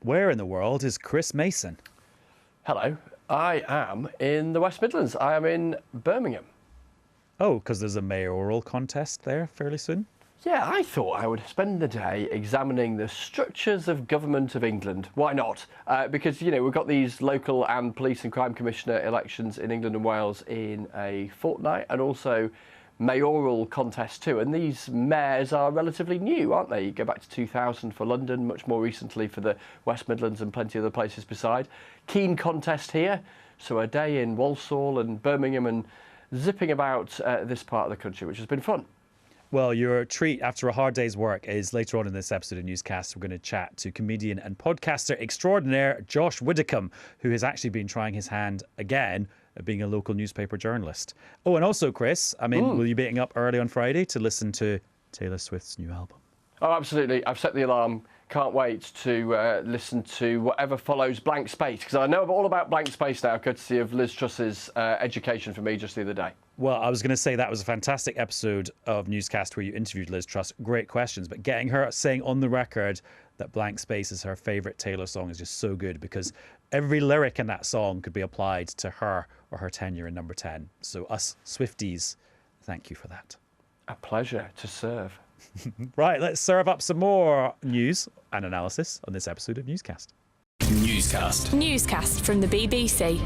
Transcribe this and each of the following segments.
Where in the world is Chris Mason? Hello, I am in the West Midlands. I am in Birmingham. Oh, because there's a mayoral contest there fairly soon? Yeah, I thought I would spend the day examining the structures of government of England. Why not? Because, we've got these local and police and crime commissioner elections in England and Wales in a fortnight, and also mayoral contests too. And these mayors are relatively new, aren't they? You go back to 2000 for London, much more recently for the West Midlands and plenty of other places beside. Keen contest here. So a day in Walsall and Birmingham and zipping about this part of the country, which has been fun. Well, your treat after a hard day's work is later on in this episode of Newscast. We're going to chat to comedian and podcaster extraordinaire Josh Widdicombe, who has actually been trying his hand again at being a local newspaper journalist. Oh, and also, Chris, will you be getting up early on Friday to listen to Taylor Swift's new album? Oh, absolutely. I've set the alarm. Can't wait to listen to whatever follows Blank Space, because I know all about Blank Space now, courtesy of Liz Truss's education for me just the other day. Well, I was going to say that was a fantastic episode of Newscast where you interviewed Liz Truss. Great questions, but getting her saying on the record that Blank Space is her favourite Taylor song is just so good, because every lyric in that song could be applied to her or her tenure in Number 10. So us Swifties, thank you for that. A pleasure to serve. Right, let's serve up some more news and analysis on this episode of Newscast. Newscast from the BBC.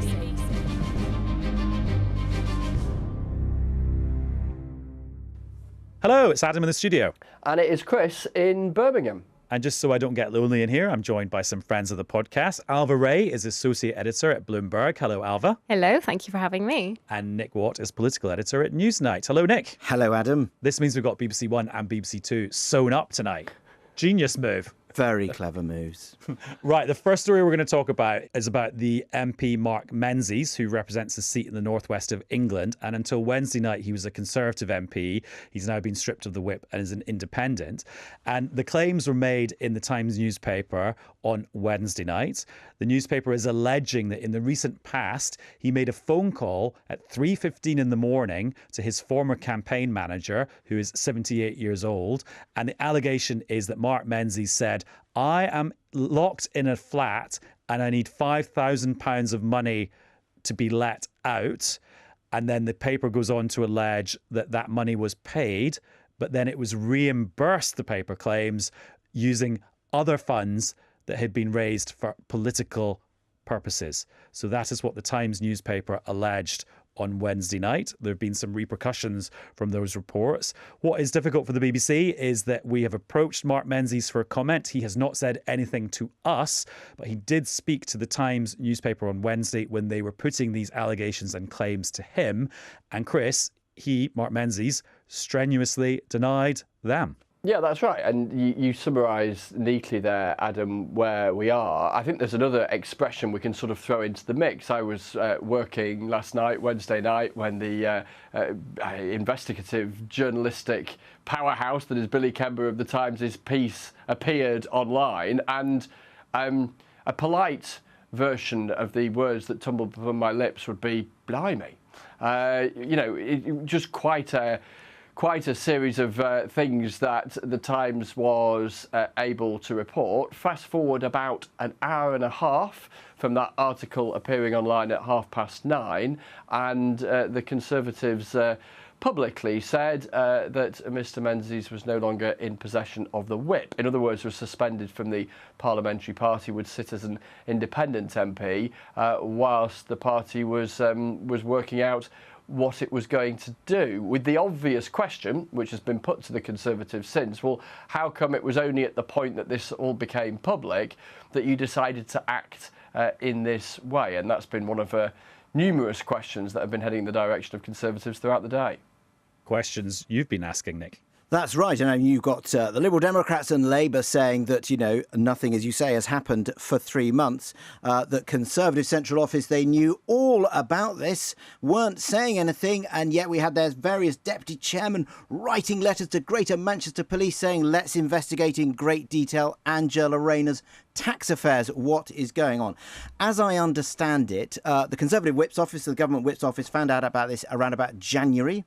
Hello, it's Adam in the studio. And it is Chris in Birmingham. And just so I don't get lonely in here, I'm joined by some friends of the podcast. Alva Ray is Associate Editor at Bloomberg. Hello, Alva. Hello, thank you for having me. And Nick Watt is Political Editor at Newsnight. Hello, Nick. Hello, Adam. This means we've got BBC One and BBC Two sewn up tonight. Genius move. Very clever moves. Right, the first story we're going to talk about is about the MP Mark Menzies, who represents a seat in the northwest of England. And until Wednesday night, he was a Conservative MP. He's now been stripped of the whip and is an independent. And the claims were made in the Times newspaper on Wednesday night. The newspaper is alleging that in the recent past, he made a phone call at 3:15 in the morning to his former campaign manager, who is 78 years old. And the allegation is that Mark Menzies said, "I am locked in a flat and I need £5,000 of money to be let out." And then the paper goes on to allege that that money was paid, but then it was reimbursed, the paper claims, using other funds that had been raised for political purposes. So that is what the Times newspaper alleged on Wednesday night. There have been some repercussions from those reports. What is difficult for the BBC is that we have approached Mark Menzies for a comment. He has not said anything to us, but he did speak to the Times newspaper on Wednesday when they were putting these allegations and claims to him. And Chris, Mark Menzies, strenuously denied them. Yeah, that's right. And you summarise neatly there, Adam, where we are. I think there's another expression we can sort of throw into the mix. I was working last night, Wednesday night, when the investigative journalistic powerhouse that is Billy Kember of the Times' piece appeared online. And a polite version of the words that tumbled from my lips would be, blimey. Just quite a series of things that the Times was able to report. Fast forward about an hour and a half from that article appearing online at 9:30, and the Conservatives publicly said that Mr Menzies was no longer in possession of the whip. In other words, was suspended from the parliamentary party, would sit as an independent MP whilst the party was working out what it was going to do, with the obvious question, which has been put to the Conservatives since, well, how come it was only at the point that this all became public that you decided to act in this way? And that's been one of numerous questions that have been heading in the direction of Conservatives throughout the day. Questions you've been asking, Nick. That's right. And you've got the Liberal Democrats and Labour saying that, nothing, as you say, has happened for 3 months. That Conservative Central Office, they knew all about this, weren't saying anything. And yet we had their various deputy chairmen writing letters to Greater Manchester Police saying, let's investigate in great detail Angela Rayner's tax affairs. What is going on? As I understand it, the Conservative Whip's office, the government Whip's office, found out about this around about January,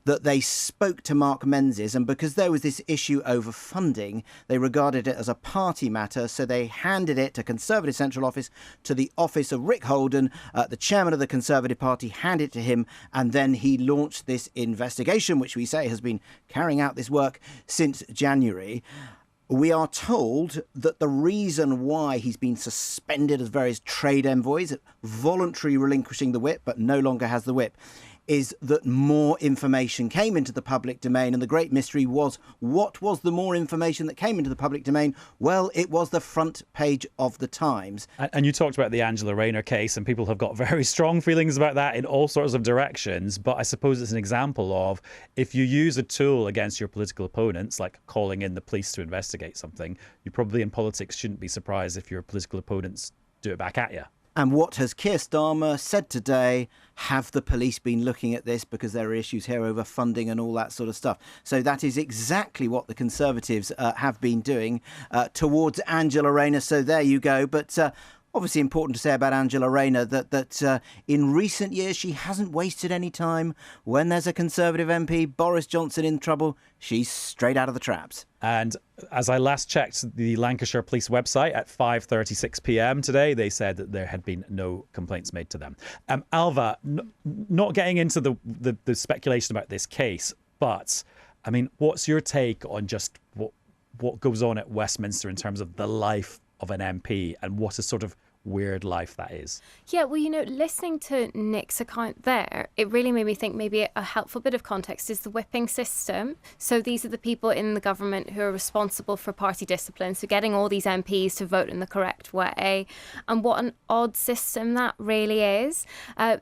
that they spoke to Mark Menzies, and because there was this issue over funding, they regarded it as a party matter, so they handed it to Conservative Central Office, to the office of Rick Holden, the chairman of the Conservative Party, handed it to him, and then he launched this investigation, which we say has been carrying out this work since January. We are told that the reason why he's been suspended as various trade envoys, voluntarily relinquishing the whip, but no longer has the whip, is that more information came into the public domain. And the great mystery was, what was the more information that came into the public domain? Well, it was the front page of the Times. And you talked about the Angela Rayner case, and people have got very strong feelings about that in all sorts of directions. But I suppose it's an example of, if you use a tool against your political opponents, like calling in the police to investigate something, you probably in politics shouldn't be surprised if your political opponents do it back at you. And what has Keir Starmer said today? Have the police been looking at this, because there are issues here over funding and all that sort of stuff? So that is exactly what the Conservatives have been doing towards Angela Rayner. So there you go. But obviously important to say about Angela Rayner that in recent years she hasn't wasted any time. When there's a Conservative MP, Boris Johnson, in trouble, she's straight out of the traps. And as I last checked the Lancashire Police website at 5:36 p.m. today, they said that there had been no complaints made to them. Alva, not getting into the speculation about this case, but I mean, what's your take on just what goes on at Westminster in terms of the life of an MP, and what a sort of weird life that is? Yeah, well, listening to Nick's account there, it really made me think maybe a helpful bit of context is the whipping system. So these are the people in the government who are responsible for party discipline, so getting all these MPs to vote in the correct way. And what an odd system that really is.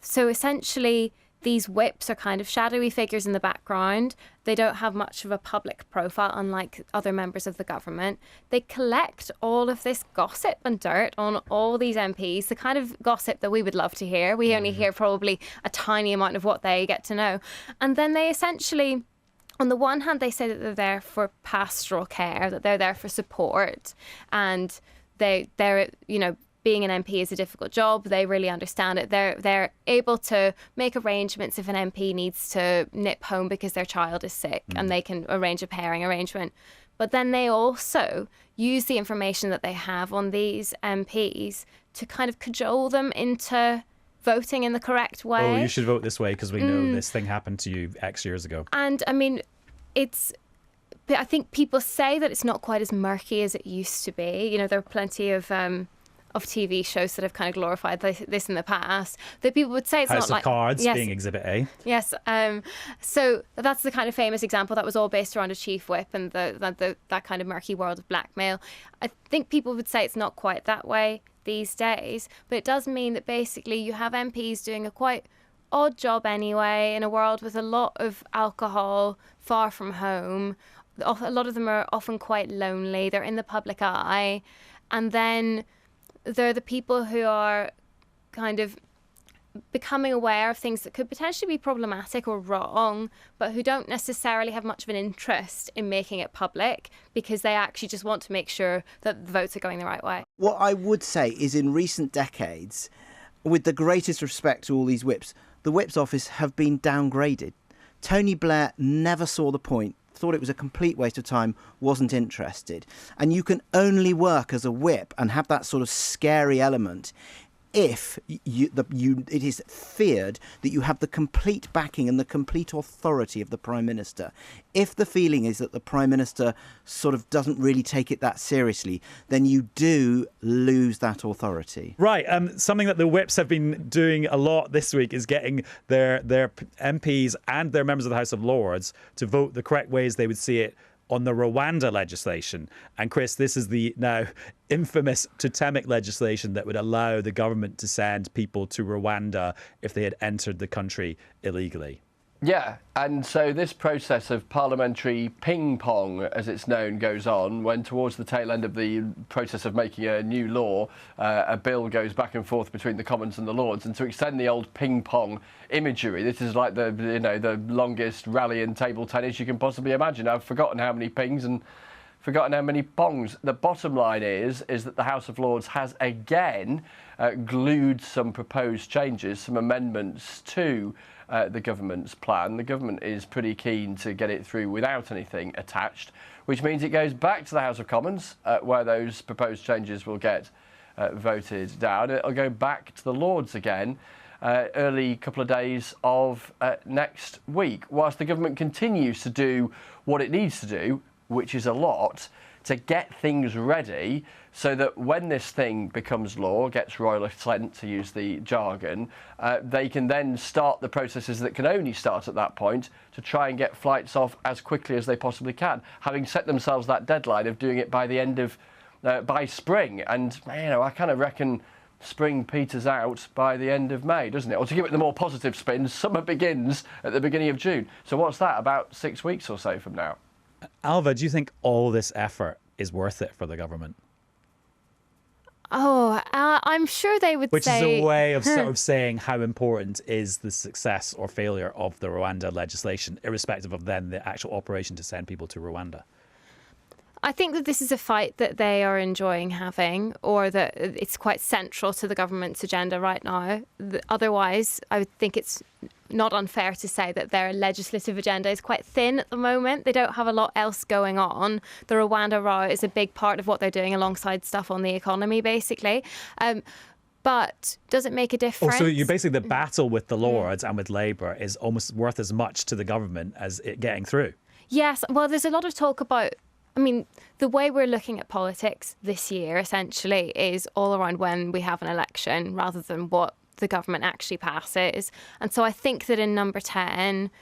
So essentially, these whips are kind of shadowy figures in the background. They don't have much of a public profile, unlike other members of the government. They collect all of this gossip and dirt on all these MPs, the kind of gossip that we would love to hear. We only hear probably a tiny amount of what they get to know. And then they essentially, on the one hand, they say that they're there for pastoral care, that they're there for support, and they're being an MP is a difficult job. They really understand it. They're able to make arrangements if an MP needs to nip home because their child is sick, and they can arrange a pairing arrangement. But then they also use the information that they have on these MPs to kind of cajole them into voting in the correct way. Oh, you should vote this way because we know this thing happened to you X years ago. And I mean, I think people say that it's not quite as murky as it used to be. There are plenty of TV shows that have kind of glorified this in the past, that people would say it's House not like of Cards, yes, being Exhibit A. Yes. So that's the kind of famous example that was all based around a chief whip and that kind of murky world of blackmail. I think people would say it's not quite that way these days, but it does mean that basically you have MPs doing a quite odd job anyway in a world with a lot of alcohol, far from home. A lot of them are often quite lonely. They're in the public eye. And then they're the people who are kind of becoming aware of things that could potentially be problematic or wrong, but who don't necessarily have much of an interest in making it public because they actually just want to make sure that the votes are going the right way. What I would say is, in recent decades, with the greatest respect to all these whips, the whip's office have been downgraded. Tony Blair never saw the point, thought it was a complete waste of time, wasn't interested. And you can only work as a whip and have that sort of scary element if it is feared that you have the complete backing and the complete authority of the Prime Minister. If the feeling is that the Prime Minister sort of doesn't really take it that seriously, then you do lose that authority. Right. Something that the whips have been doing a lot this week is getting their MPs and their members of the House of Lords to vote the correct ways they would see it on the Rwanda legislation. And Chris, this is the now infamous totemic legislation that would allow the government to send people to Rwanda if they had entered the country illegally. Yeah, and so this process of parliamentary ping-pong, as it's known, goes on when towards the tail end of the process of making a new law, a bill goes back and forth between the Commons and the Lords. And to extend the old ping-pong imagery, this is like the longest rally in table tennis you can possibly imagine. I've forgotten how many pings and forgotten how many pongs. The bottom line is that the House of Lords has again glued some proposed changes, some amendments to the government's plan. The government is pretty keen to get it through without anything attached, which means it goes back to the House of Commons, where those proposed changes will get voted down. It'll go back to the Lords again early couple of days of next week, whilst the government continues to do what it needs to do, which is a lot, to get things ready so that when this thing becomes law, gets royal assent to use the jargon, they can then start the processes that can only start at that point to try and get flights off as quickly as they possibly can, having set themselves that deadline of doing it by the end of by spring. And I kind of reckon spring peters out by the end of May, doesn't it? Or to give it the more positive spin, summer begins at the beginning of June. So what's that, about 6 weeks or so from now? Alva, do you think all this effort is worth it for the government? Oh, I'm sure they would Which say... is a way of sort of saying how important is the success or failure of the Rwanda legislation, irrespective of then the actual operation to send people to Rwanda. I think that this is a fight that they are enjoying having, or that it's quite central to the government's agenda right now. Otherwise, I would think it's not unfair to say that their legislative agenda is quite thin at the moment. They don't have a lot else going on. The Rwanda row is a big part of what they're doing alongside stuff on the economy, basically. But does it make a difference? Oh, so you basically, the battle with the Lords and with Labour is almost worth as much to the government as it getting through. Yes. Well, there's a lot of talk about... I mean, the way we're looking at politics this year, essentially, is all around when we have an election rather than what the government actually passes. And so I think that in number 10,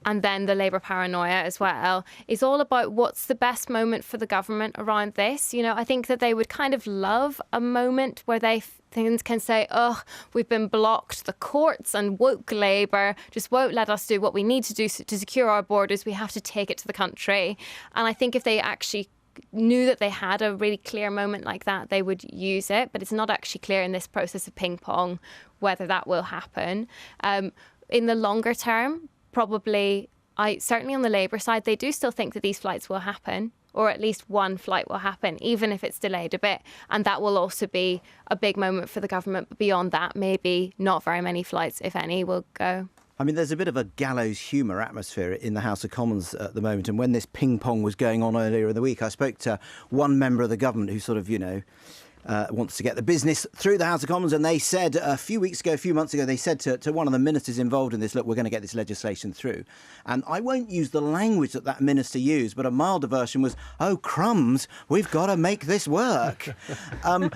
and then the Labour paranoia as well, is all about what's the best moment for the government around this. I think that they would kind of love a moment where they can say, oh, we've been blocked. The courts and woke Labour just won't let us do what we need to do to secure our borders. We have to take it to the country. And I think if they actually knew that they had a really clear moment like that, they would use it. But it's not actually clear in this process of ping pong whether that will happen. In the longer term, probably, certainly on the Labour side, they do still think that these flights will happen, or at least one flight will happen, even if it's delayed a bit. And that will also be a big moment for the government. But beyond that, maybe not very many flights, if any, will go. I mean, there's a bit of a gallows humour atmosphere in the House of Commons at the moment. And when this ping pong was going on earlier in the week, I spoke to one member of the government who sort of, wants to get the business through the House of Commons. And they said a few months ago, they said to one of the ministers involved in this, look, we're going to get this legislation through. And I won't use the language that minister used, but a milder version was, oh, crumbs, we've got to make this work. And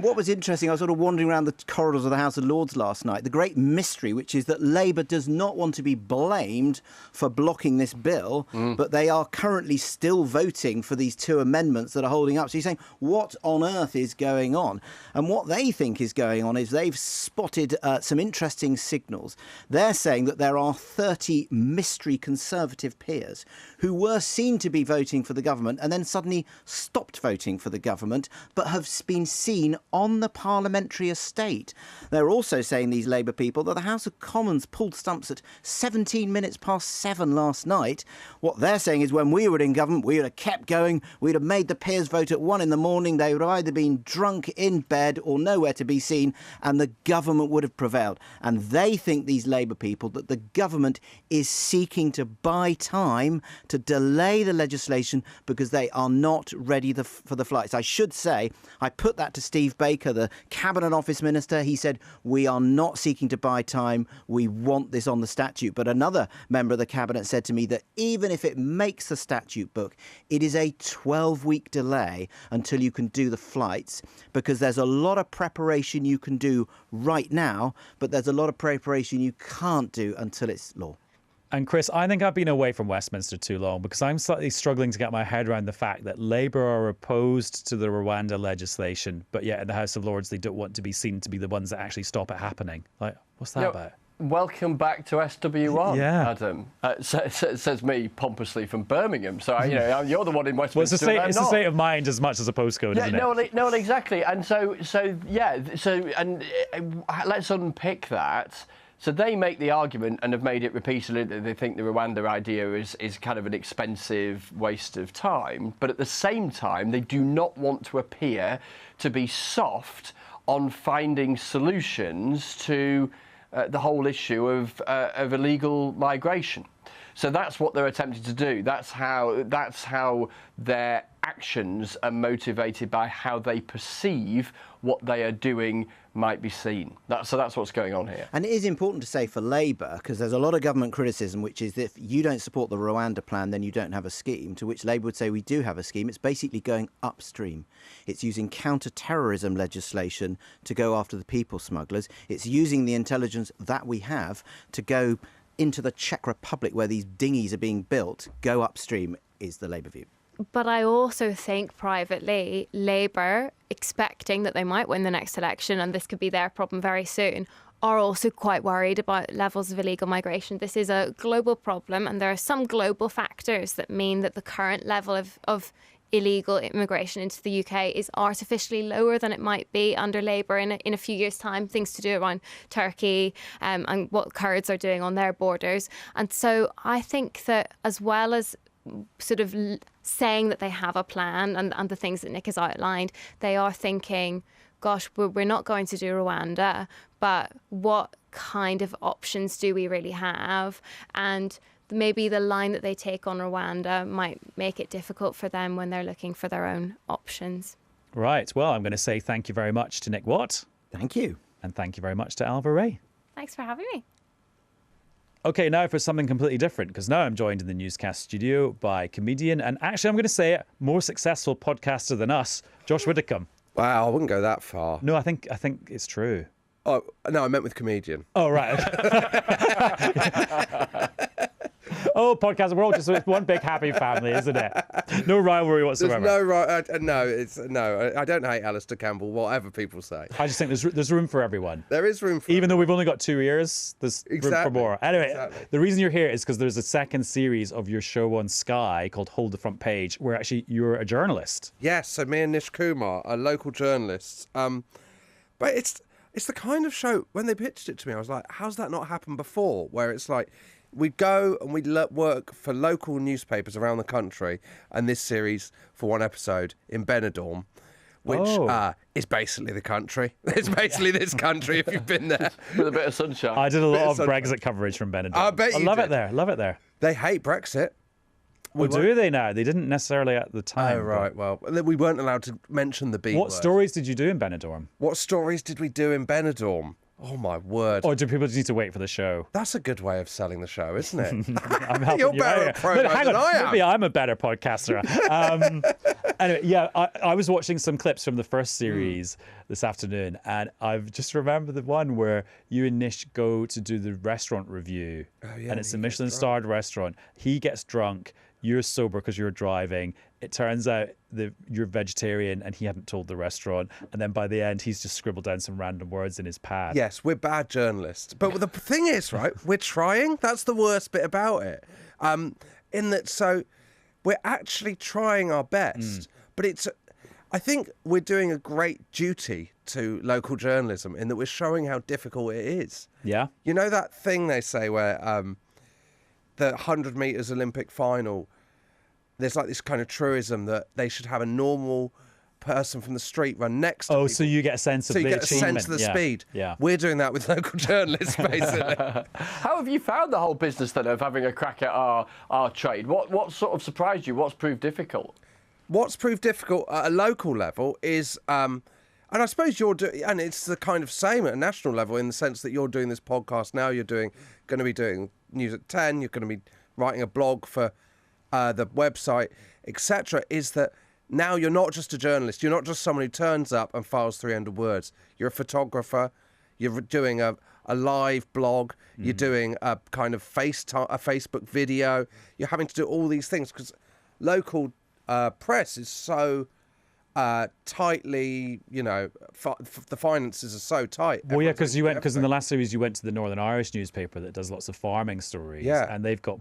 what was interesting, I was sort of wandering around the corridors of the House of Lords last night, the great mystery, which is that Labour does not want to be blamed for blocking this bill, but they are currently still voting for these two amendments that are holding up. So you're saying, what on earth is going on? And what they think is going on is they've spotted some interesting signals. They're saying that there are 30 mystery Conservative peers who were seen to be voting for the government and then suddenly stopped voting for the government, but have been seen on the parliamentary estate. They're also saying, these Labour people, that the House of Commons pulled stumps at 17 minutes past 7 last night. What they're saying is, when we were in government, we would have kept going. We'd have made the peers vote at 1 a.m. They would have either been drunk in bed or nowhere to be seen, and the government would have prevailed. And they think, these Labour people, that the government is seeking to buy time to delay the legislation because they are not ready for the flights. I should say, I put that to Steve Baker, the Cabinet Office Minister. He said, we are not seeking to buy time. We want this on the statute. But another member of the Cabinet said to me that even if it makes the statute book, it is a 12-week delay until you can do the flights, because there's a lot of preparation you can do right now, but there's a lot of preparation you can't do until it's law. And Chris, I think I've been away from Westminster too long, because I'm slightly struggling to get my head around the fact that Labour are opposed to the Rwanda legislation, but yet in the House of Lords they don't want to be seen to be the ones that actually stop it happening. Like, what's that about? Welcome back to SW1, yeah. Adam. Says me pompously from Birmingham. So, you're the one in Westminster. Well, it's a state of mind as much as a postcode, isn't it? No, exactly. And so let's unpick that. So they make the argument, and have made it repeatedly, that they think the Rwanda idea is kind of an expensive waste of time. But at the same time, they do not want to appear to be soft on finding solutions to the whole issue of illegal migration. So that's what they're attempting to do. That's how their actions are motivated by how they perceive what they are doing might be seen. So that's what's going on here. And it is important to say for Labour, because there's a lot of government criticism, which is that if you don't support the Rwanda plan, then you don't have a scheme, to which Labour would say we do have a scheme. It's basically going upstream. It's using counter-terrorism legislation to go after the people smugglers. It's using the intelligence that we have to go into the Czech Republic where these dinghies are being built. Go upstream is the Labour view. But I also think privately, Labour, expecting that they might win the next election, and this could be their problem very soon, are also quite worried about levels of illegal migration. This is a global problem, and there are some global factors that mean that the current level of illegal immigration into the UK is artificially lower than it might be under Labour in a few years' time. Things to do around Turkey and what Kurds are doing on their borders. And so I think that, as well as sort of saying that they have a plan and the things that Nick has outlined, they are thinking, gosh, we're not going to do Rwanda, but what kind of options do we really have? And maybe the line that they take on Rwanda might make it difficult for them when they're looking for their own options. Right. Well, I'm going to say thank you very much to Nick Watt. Thank you. And thank you very much to Alva Ray. Thanks for having me. Okay, now for something completely different, because now I'm joined in the Newscast studio by comedian and actually I'm going to say it, more successful podcaster than us, Josh Widdicombe. Wow, I wouldn't go that far. No, I think it's true. Oh, no, I meant with comedian. Oh, right. Oh, podcast, we're all just one big happy family, isn't it? No rivalry whatsoever. There's no I don't hate Alistair Campbell, whatever people say. I just think there's room for everyone. There is room for Even though we've only got 2 ears, there's room for more. Anyway, Exactly. The reason you're here is because there's a second series of your show on Sky called Hold the Front Page, where actually you're a journalist. Yes, so me and Nish Kumar are local journalists. But it's the kind of show, when they pitched it to me, I was like, how's that not happened before? Where it's like, we'd go and we'd work for local newspapers around the country, and this series for one episode in Benidorm, which is basically the country. It's basically this country if you've been there. With a bit of sunshine. I did a lot of Brexit coverage from Benidorm. I bet you love did. it there. Love it there. They hate Brexit. Well, do they now? They didn't necessarily at the time. Oh, right. Well, we weren't allowed to mention the B word. What stories did you do in Benidorm? What stories did we do in Benidorm? Oh, my word. Or do people just need to wait for the show? That's a good way of selling the show, isn't it? I'm helping You're you better out at here. promo Hang than on, I am. maybe I'm a better podcaster. Anyway, yeah, I was watching some clips from the first series this afternoon, and I've just remembered the one where you and Nish go to do the restaurant review, and it's a Michelin-starred restaurant. He gets drunk. You're sober because you're driving. It turns out that you're vegetarian and he hadn't told the restaurant. And then by the end, he's just scribbled down some random words in his pad. Yes, we're bad journalists. But the thing is, right, we're trying. That's the worst bit about it. In that, so we're actually trying our best. But I think we're doing a great duty to local journalism in that we're showing how difficult it is. Yeah. You know that thing they say where the 100 metres Olympic final, there's like this kind of truism that they should have a normal person from the street run next to people. So you get a sense of the achievement. So you get a sense of the speed. Yeah. We're doing that with local journalists, basically. How have you found the whole business then of having a crack at our trade? What sort of surprised you? What's proved difficult? What's proved difficult at a local level is, and I suppose you're doing, and it's the kind of same at a national level in the sense that you're doing this podcast now, you're going to be doing News at 10, you're going to be writing a blog for the website, etc., is that now you're not just a journalist, you're not just someone who turns up and files 300 words. You're a photographer, you're doing a live blog, you're doing a kind of a Facebook video, you're having to do all these things because local press is so tightly, the finances are so tight. Well, yeah, because Everyone's because in the last series you went to the Northern Irish newspaper that does lots of farming stories. Yeah. And they've got,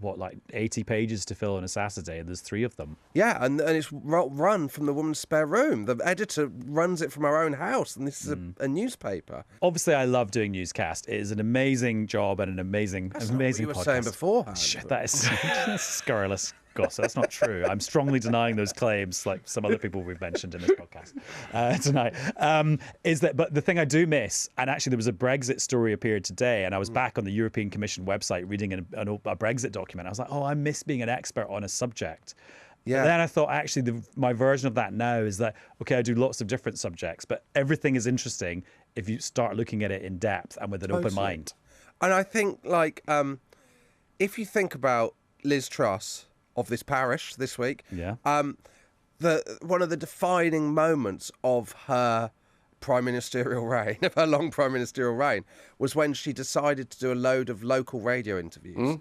80 pages to fill on a Saturday, and there's 3 of them. Yeah, and it's run from the woman's spare room. The editor runs it from her own house, and this is a newspaper. Obviously, I love doing Newscast. It is an amazing job and an amazing That's not what you were podcast. saying beforehand. Shit, that's scurrilous gossip. That's not true. I'm strongly denying those claims, like some other people we've mentioned in this podcast tonight. But the thing I do miss, and actually there was a Brexit story appeared today, and I was back on the European Commission website reading a Brexit document. I was like, oh, I miss being an expert on a subject. Yeah. But then I thought, actually, my version of that now is that, okay, I do lots of different subjects, but everything is interesting if you start looking at it in depth and with an open mind. And I think, if you think about Liz Truss of this parish this week, Yeah. one of the defining moments of her prime ministerial reign, of her long prime ministerial reign, was when she decided to do a load of local radio interviews,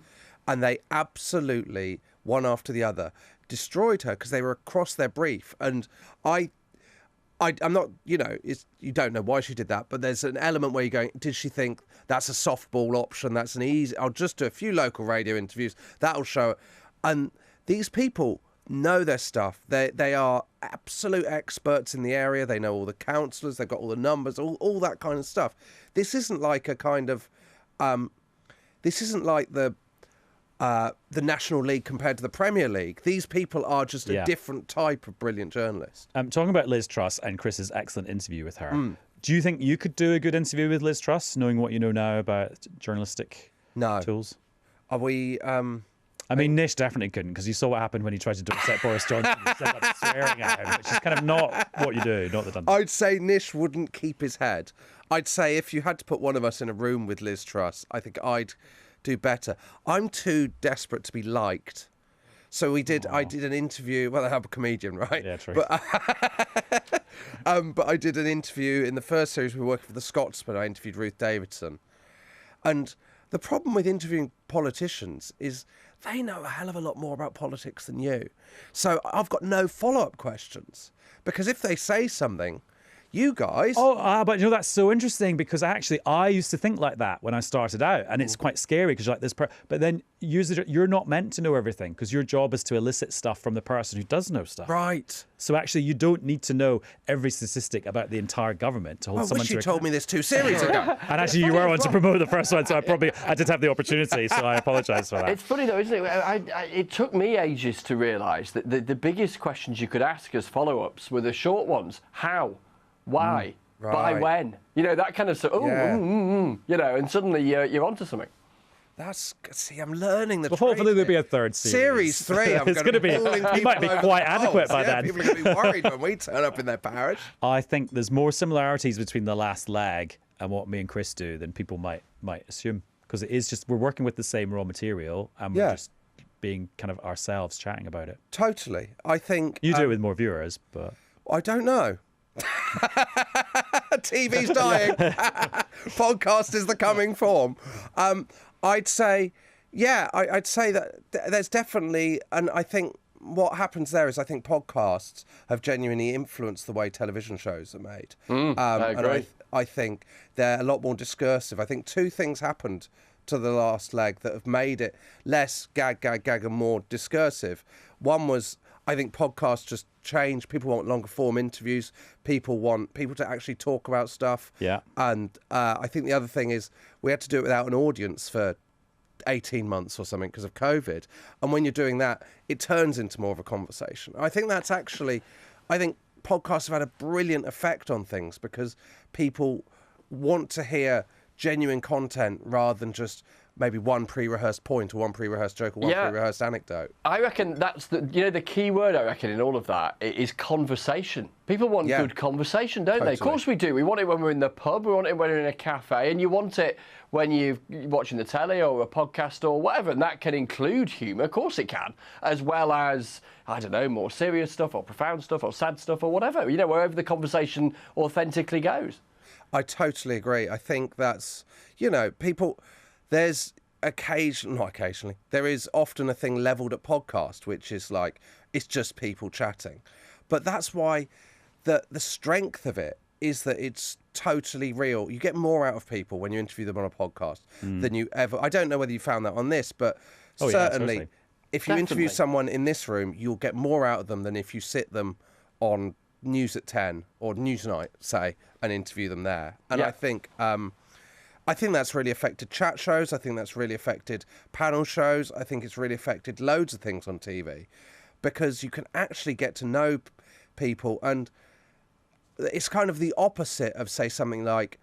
and they absolutely, one after the other, destroyed her because they were across their brief. And I'm not, you don't know why she did that, but there's an element where you're going, did she think that's a softball option? That's an easy, I'll just do a few local radio interviews. That'll show. And these people know their stuff. They are absolute experts in the area. They know all the councillors. They've got all the numbers, all that kind of stuff. This isn't like a kind of, this isn't like the National League compared to the Premier League. These people are just a different type of brilliant journalist. Talking about Liz Truss and Chris's excellent interview with her, do you think you could do a good interview with Liz Truss, knowing what you know now about journalistic tools? Are we... I mean, Nish definitely couldn't, because you saw what happened when he tried to dissect Boris Johnson. He said that swearing at him, which is kind of not what you do, not the done. I'd say Nish wouldn't keep his head. I'd say if you had to put one of us in a room with Liz Truss, I think I'd do better. I'm too desperate to be liked. So I did an interview. Well, I'm a comedian, right? Yeah, true. But I did an interview in the first series. We were working for The Scotsman. I interviewed Ruth Davidson. And the problem with interviewing politicians is they know a hell of a lot more about politics than you. So I've got no follow-up questions. Because if they say something, you guys... But that's so interesting, because actually I used to think like that when I started out, and it's quite scary because you're like this. But then you're not meant to know everything, because your job is to elicit stuff from the person who does know stuff. Right. So actually, you don't need to know every statistic about the entire government to hold someone to account. I wish you told me this 2 series ago. And actually, you were on to promote the first one, so I did have the opportunity, so I apologise for that. It's funny though, isn't it? It took me ages to realise that the biggest questions you could ask as follow-ups were the short ones. How? Why? Right. By when? That kind of stuff. And suddenly you're onto something. I'm learning the Well, hopefully there'll be a third series. Series 3, I'm going to be pulling people you might be over quite the adequate poles. by then. People are going to be worried when we turn up in their parish. I think there's more similarities between the last leg and what me and Chris do than people might assume, because it is just we're working with the same raw material and we're just being kind of ourselves chatting about it. Totally. I think... You do it with more viewers, but... I don't know. TV's dying. Podcast is the coming form. I'd say, I'd say that there's definitely, and I think what happens there is I think podcasts have genuinely influenced the way television shows are made. I agree. And I think they're a lot more discursive. I think 2 things happened to the last leg that have made it less gag, and more discursive. One was, I think podcasts just change. People want longer form interviews. People want people to actually talk about stuff. Yeah. And I think the other thing is we had to do it without an audience for 18 months or something because of COVID. And when you're doing that, it turns into more of a conversation. I think that's actually, I think podcasts have had a brilliant effect on things because people want to hear genuine content rather than just maybe one pre-rehearsed point or one pre-rehearsed joke or one pre-rehearsed anecdote. I reckon that's the key word, I reckon, in all of that is conversation. People want good conversation, don't they? Of course we do. We want it when we're in the pub, we want it when we're in a cafe, and you want it when you're watching the telly or a podcast or whatever, and that can include humour, of course it can, as well as, I don't know, more serious stuff or profound stuff or sad stuff or whatever, wherever the conversation authentically goes. I totally agree. I think that's, people... There's not occasionally, there is often a thing levelled at podcast, which is like, it's just people chatting. But that's why the strength of it is that it's totally real. You get more out of people when you interview them on a podcast than you ever. I don't know whether you found that on this, but certainly, totally. if you interview Definitely. someone in this room, you'll get more out of them than if you sit them on News at 10 or Newsnight, say, and interview them there. And Yeah. I think that's really affected chat shows. I think that's really affected panel shows. I think it's really affected loads of things on TV, because you can actually get to know people, and it's kind of the opposite of, say, something like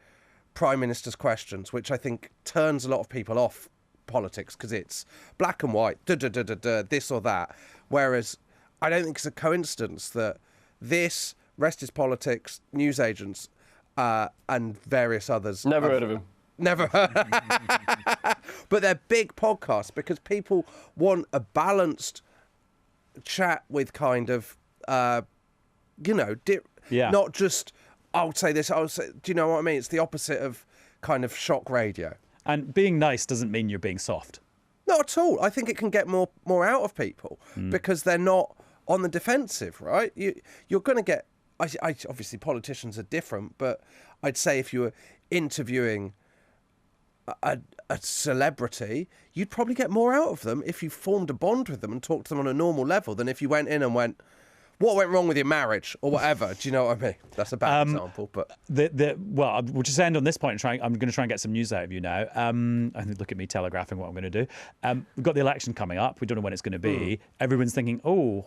Prime Minister's Questions, which I think turns a lot of people off politics because it's black and white, this or that. Whereas I don't think it's a coincidence that this, Rest is Politics, newsagents, and various others. Never heard of him. Never heard. But they're big podcasts because people want a balanced chat with kind of, not just, I'll say this, I'll say, do you know what I mean? It's the opposite of kind of shock radio. And being nice doesn't mean you're being soft. Not at all. I think it can get more out of people because they're not on the defensive, right? You're going to get, obviously politicians are different, but I'd say if you were interviewing a celebrity, you'd probably get more out of them if you formed a bond with them and talked to them on a normal level than if you went in and went, what went wrong with your marriage or whatever? Do you know what I mean? That's a bad example, but Well, we'll just end on this point. I'm going to try and get some news out of you now. I think, look at me telegraphing what I'm going to do. We've got the election coming up. We don't know when it's going to be. Everyone's thinking,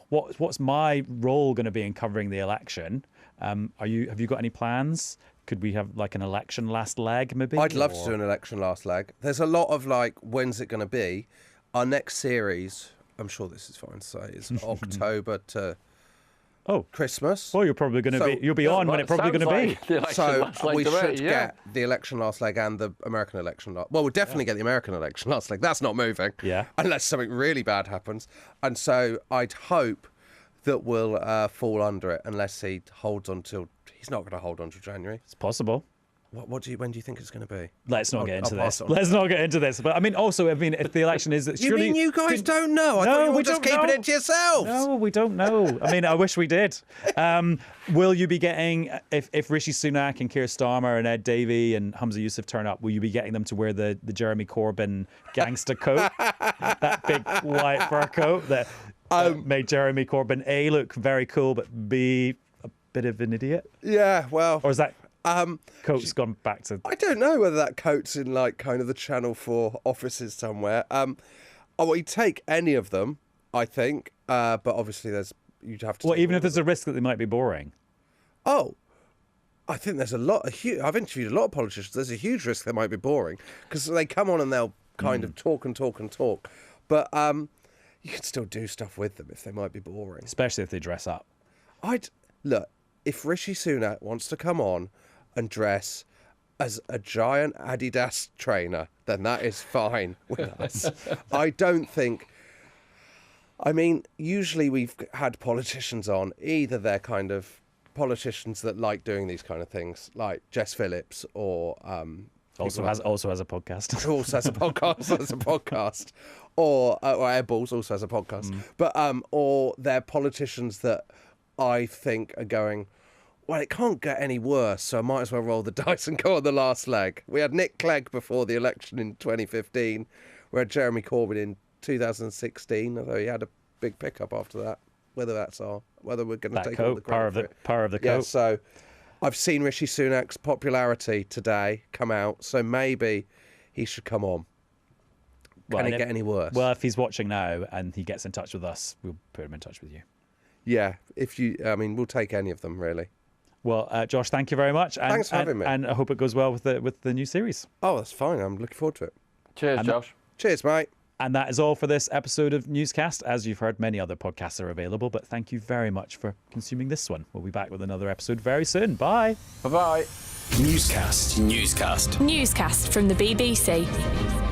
what's my role going to be in covering the election? Have you got any plans? Could we have like an election last leg, maybe? I'd love to do an election last leg. There's a lot of like, when's it going to be? Our next series, I'm sure this is fine to say, is October to Christmas. Well, you're probably going to you'll be on when it's probably going to be. So we should get the election last leg and the American election last. Well, we'll definitely get the American election last leg. That's not moving. Yeah. Unless something really bad happens. And so I'd hope that we'll fall under it unless he holds on till. He's not going to hold on till January. It's possible. When do you think it's going to be? Let's not get into I'll this. pass on. Let's not get into this. But I mean, also, if the election is, You mean you guys don't know? I thought you were just keeping it to yourselves. No, we don't know. I mean, I wish we did. Will you be getting, if Rishi Sunak and Keir Starmer and Ed Davey and Hamza Yusuf turn up, will you be getting them to wear the Jeremy Corbyn gangster coat, that big white fur coat that made Jeremy Corbyn A, look very cool, but B, a bit of an idiot? Yeah, well. Or is that coat's gone back to... I don't know whether that coat's in like kind of the Channel 4 offices somewhere. We'd take any of them, I think, but obviously you'd have to. Well, even if there's a risk that they might be boring. Oh, I think there's I've interviewed a lot of politicians. There's a huge risk they might be boring because they come on and they'll kind of talk and talk and talk, but you can still do stuff with them if they might be boring. Especially if they dress up. Look, if Rishi Sunak wants to come on and dress as a giant Adidas trainer, then that is fine with us. I don't think... I mean, usually we've had politicians on, either they're kind of politicians that like doing these kind of things, like Jess Phillips or... Also has a podcast. Also has a podcast. Or Airballs also has a podcast. But or they're politicians that I think are going... Well, it can't get any worse, so I might as well roll the dice and go on the last leg. We had Nick Clegg before the election in 2015. We had Jeremy Corbyn in 2016, although he had a big pickup after that. Whether we're going to take all the credit power of the coat. Yeah, so I've seen Rishi Sunak's popularity today come out, so maybe he should come on. Can it get any worse? Well, if he's watching now and he gets in touch with us, we'll put him in touch with you. Yeah, we'll take any of them, really. Well, Josh, thank you very much. Thanks for having me. And I hope it goes well with the new series. Oh, that's fine. I'm looking forward to it. Cheers, Josh. Cheers, mate. And that is all for this episode of Newscast. As you've heard, many other podcasts are available, but thank you very much for consuming this one. We'll be back with another episode very soon. Bye. Bye-bye. Newscast from the BBC.